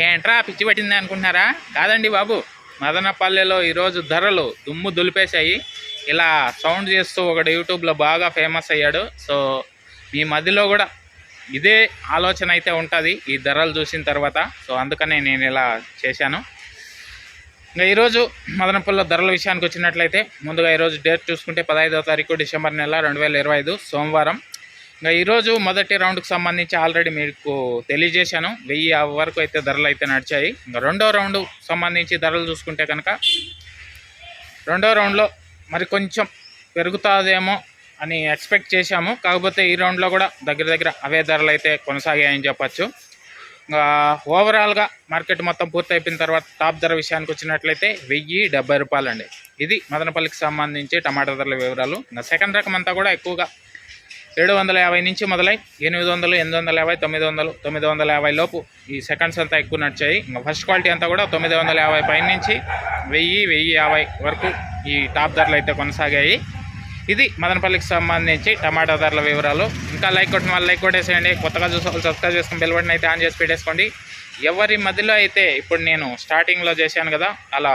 ఏంట్రా పిచ్చి పట్టింది అనుకుంటున్నారా? కాదండి బాబు, మదనపల్లెలో ఈరోజు ధరలు దుమ్ము దులిపేశాయి. ఇలా సౌండ్ చేస్తూ ఒకడు యూట్యూబ్లో బాగా ఫేమస్ అయ్యాడు. సో మీ మధ్యలో కూడా ఇదే ఆలోచన అయితే ఉంటుంది ఈ ధరలు చూసిన తర్వాత. సో అందుకనే నేను ఇలా చేశాను. ఇంకా ఈరోజు మదనపల్లిలో ధరల విషయానికి వచ్చినట్లయితే ముందుగా ఈరోజు డేట్ చూసుకుంటే 15వ తారీఖు డిసెంబర్ నెల 2025 సోమవారం. ఇంకా ఈరోజు మొదటి రౌండ్కి సంబంధించి ఆల్రెడీ మీకు తెలియజేశాను, 1000 వరకు అయితే ధరలు అయితే నడిచాయి. ఇంకా రెండో రౌండ్ సంబంధించి ధరలు చూసుకుంటే కనుక రెండో రౌండ్లో మరి కొంచెం పెరుగుతుందేమో అని ఎక్స్పెక్ట్ చేశాము. కాకపోతే ఈ రౌండ్లో కూడా దగ్గర అవే ధరలు అయితే కొనసాగాయని చెప్పచ్చు. ఓవరాల్గా మార్కెట్ మొత్తం పూర్తి అయిపోయిన తర్వాత టాప్ ధర విషయానికి వచ్చినట్లయితే 1070 రూపాయలు అండి. ఇది మదనపల్లికి సంబంధించి టమాటా ధరల వివరాలు. ఇంకా సెకండ్ రకం అంతా కూడా ఎక్కువగా 750 నుంచి మొదలై 800, 850, 900, 950 లోపు ఈ సెకండ్స్ అంతా ఎక్కువ నడిచాయి. ఇంకా ఫస్ట్ క్వాలిటీ అంతా కూడా 950 పైన నుంచి 1000, 1050 వరకు ఈ టాప్ ధరలు అయితే కొనసాగాయి. ఇది మదనపల్లికి సంబంధించి టమాటా ధరల వివరాలు. ఇంకా లైక్ కొట్టిన వాళ్ళు లైక్ కొట్టేసేయండి. కొత్తగా చూసే వాళ్ళు సబ్స్క్రైబ్ చేసుకుని బెల్ బటన్ అయితే ఆన్ చేసి పెట్టేసుకోండి. ఎవరి మధ్యలో అయితే ఇప్పుడు నేను స్టార్టింగ్లో చేశాను కదా అలా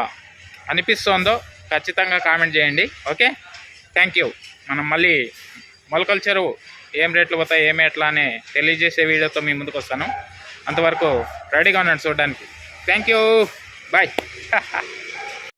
అనిపిస్తుందో ఖచ్చితంగా కామెంట్ చేయండి. Okay, thank you. మనం మళ్ళీ మొలకల చెరువు ఏం రేట్లు పోతాయి ఏమి ఎట్లా అని తెలియజేసే వీడియోతో మీ ముందుకు వస్తాను. అంతవరకు రెడీగా ఉన్నాను చూడడానికి. Thank you, bye.